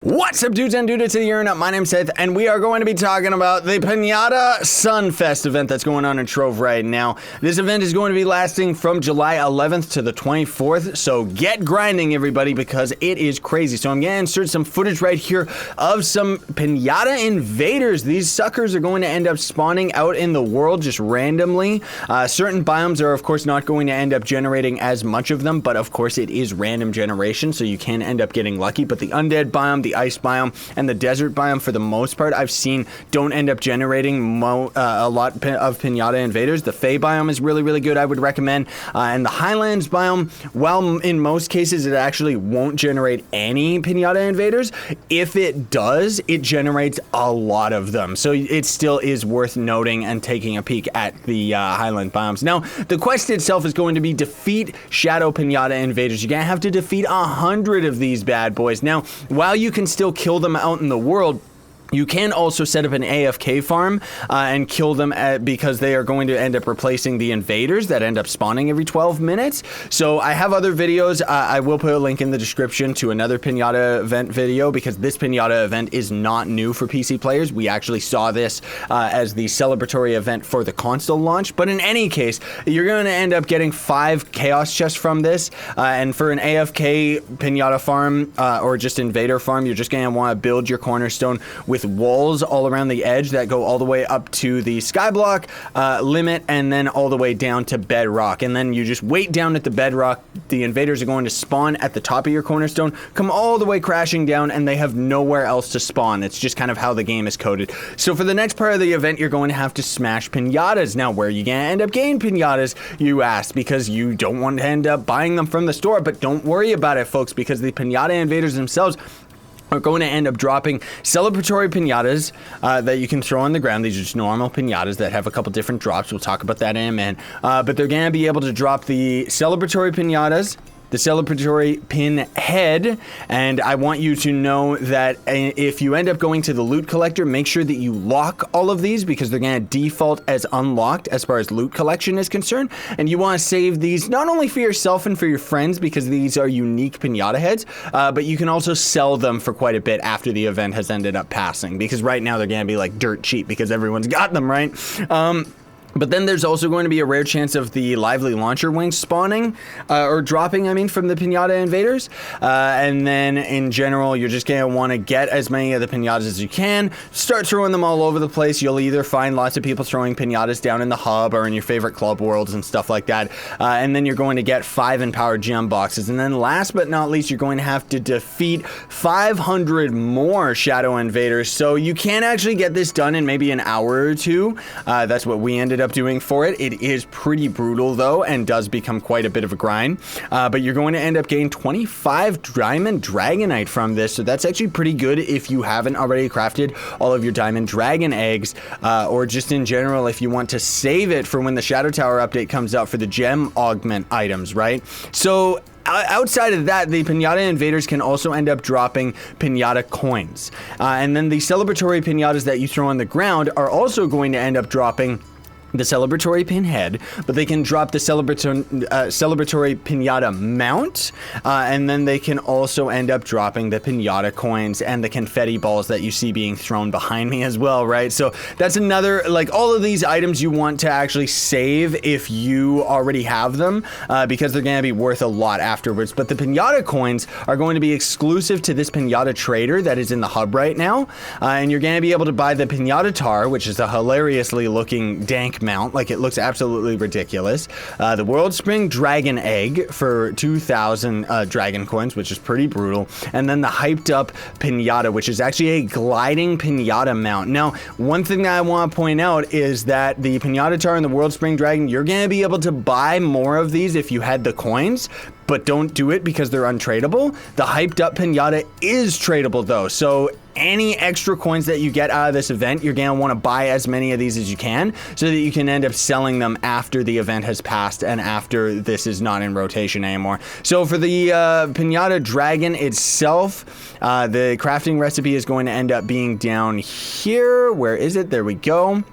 What's up, dudes and dudettes of the internet? My name's Seth, and we are going to be talking about the Pinata Sunfest event that's going on in Trove right now. This event is going to be lasting from July 11th to the 24th, so get grinding, everybody, because it is crazy. So I'm going to insert some footage right here of some Pinata Invaders. These suckers are going to end up spawning out in the world just randomly. Certain biomes are, of course, not going to end up generating as much of them, but of course it is random generation, so you can end up getting lucky. But the undead biome, the ice biome, and the desert biome, for the most part, I've seen don't end up generating a lot of Pinata Invaders. The Fey biome is really, really good, I would recommend. And the Highlands biome, while in most cases it actually won't generate any Pinata Invaders, if it does, it generates a lot of them. So it still is worth noting and taking a peek at the Highland biomes. Now, the quest itself is going to be defeat Shadow Pinata Invaders. You're going to have to defeat 100 of these bad boys. Now, while you can still kill them out in the world, you can also set up an AFK farm and kill them because they are going to end up replacing the invaders that end up spawning every 12 minutes. So I have other videos. I will put a link in the description to another Pinata event video, because this Pinata event is not new for PC players. We actually saw this as the celebratory event for the console launch. But in any case, you're going to end up getting 5 chaos chests from this. And for an AFK Pinata farm or just invader farm, you're just going to want to build your cornerstone with walls all around the edge that go all the way up to the skyblock limit, and then all the way down to bedrock. And then you just wait down at the bedrock. The invaders are going to spawn at the top of your cornerstone, come all the way crashing down, and they have nowhere else to spawn. It's just kind of how the game is coded. So for the next part of the event, you're going to have to smash pinatas. Now, where are you going to end up getting pinatas, you asked, because you don't want to end up buying them from the store. But don't worry about it, folks, because the Pinata Invaders themselves are going to end up dropping celebratory pinatas that you can throw on the ground. These are just normal pinatas that have a couple different drops. We'll talk about that in a minute. But they're going to be able to drop the celebratory pinatas, the celebratory pin head, and I want you to know that if you end up going to the loot collector, make sure that you lock all of these, because they're going to default as unlocked as far as loot collection is concerned. And you want to save these not only for yourself and for your friends, because these are unique pinata heads, but you can also sell them for quite a bit after the event has ended up passing, because right now they're going to be like dirt cheap because everyone's got them, right? But then there's also going to be a rare chance of the lively launcher wings spawning, or dropping, I mean, from the Pinata Invaders. And then in general, you're just going to want to get as many of the pinatas as you can. Start throwing them all over the place. You'll either find lots of people throwing pinatas down in the hub or in your favorite club worlds and stuff like that. And then you're going to get 5 empowered gem boxes. And then last but not least, you're going to have to defeat 500 more Shadow Invaders. So you can actually get this done in maybe an hour or two. That's what we ended up doing for it. It is pretty brutal though, and does become quite a bit of a grind. But you're going to end up getting 25 Diamond Dragonite from this, so that's actually pretty good if you haven't already crafted all of your Diamond Dragon eggs, or just in general if you want to save it for when the Shadow Tower update comes out for the gem augment items, right? So outside of that, the Pinata Invaders can also end up dropping Pinata Coins. And then the celebratory pinatas that you throw on the ground are also going to end up dropping the celebratory pin head, but they can drop the celebratory pinata mount, and then they can also end up dropping the pinata coins and the confetti balls that you see being thrown behind me as well, right? So that's another, like, all of these items you want to actually save if you already have them, because they're going to be worth a lot afterwards. But the pinata coins are going to be exclusive to this pinata trader that is in the hub right now, and you're going to be able to buy the pinata tar, which is a hilariously looking dank mount. Like, it looks absolutely ridiculous. The World Spring Dragon Egg for 2,000 dragon coins, which is pretty brutal. And then the hyped up pinata, which is actually a gliding pinata mount. Now, one thing that I want to point out is that the pinata tar and the World Spring Dragon, you're going to be able to buy more of these if you had the coins, but don't do it because they're untradeable. The hyped up pinata is tradable though, so any extra coins that you get out of this event, you're gonna want to buy as many of these as you can, so that you can end up selling them after the event has passed and after this is not in rotation anymore. So for the Pinata Dragon itself, the crafting recipe is going to end up being down here. Where is it? There we go.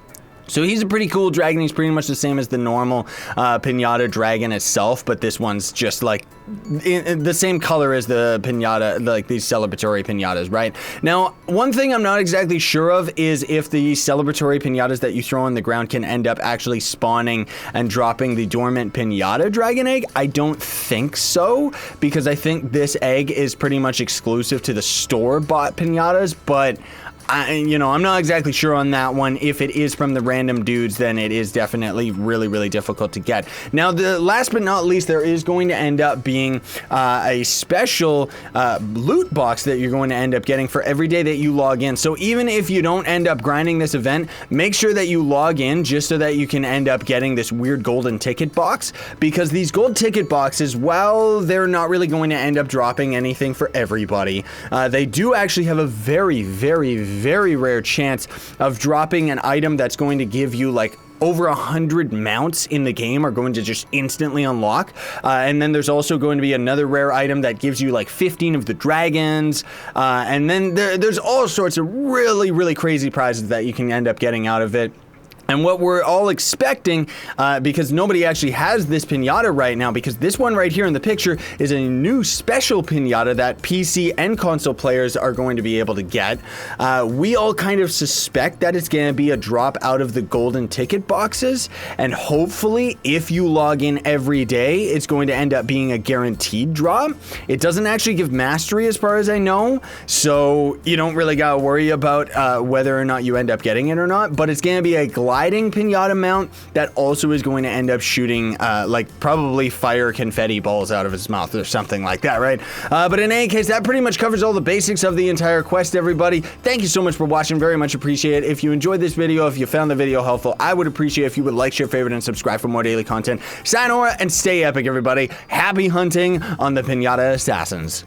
So he's a pretty cool dragon. He's pretty much the same as the normal Pinata Dragon itself, but this one's just like in the same color as the Pinata, like these celebratory Pinatas, right? Now, one thing I'm not exactly sure of is if the celebratory Pinatas that you throw on the ground can end up actually spawning and dropping the dormant Pinata Dragon egg. I don't think so, because I think this egg is pretty much exclusive to the store-bought Pinatas, but I'm not exactly sure on that one. If it is from the random dudes, then it is definitely really, really difficult to get. Now, the last but not least, there is going to end up being a special loot box that you're going to end up getting for every day that you log in. So even if you don't end up grinding this event, make sure that you log in just so that you can end up getting this weird golden ticket box, because these gold ticket boxes, while they're not really going to end up dropping anything for everybody, they do actually have a very, very, very rare chance of dropping an item that's going to give you like over 100 mounts in the game are going to just instantly unlock. And then there's also going to be another rare item that gives you like 15 of the dragons. And then there's all sorts of really, really crazy prizes that you can end up getting out of it. And what we're all expecting, because nobody actually has this pinata right now, because this one right here in the picture is a new special pinata that PC and console players are going to be able to get. We all kind of suspect that it's going to be a drop out of the golden ticket boxes, and hopefully if you log in every day, it's going to end up being a guaranteed drop. It doesn't actually give mastery as far as I know, so you don't really gotta worry about whether or not you end up getting it or not, but it's going to be a gliding pinata mount that also is going to end up shooting like probably fire confetti balls out of his mouth or something like that, right? But in any case, that pretty much covers all the basics of the entire quest, everybody. Thank you so much for watching. Very much appreciate it. If you enjoyed this video, if you found the video helpful, I would appreciate if you would like, share, favorite, and subscribe for more daily content. Sayonara and stay epic, everybody. Happy hunting on the Pinata Assassins.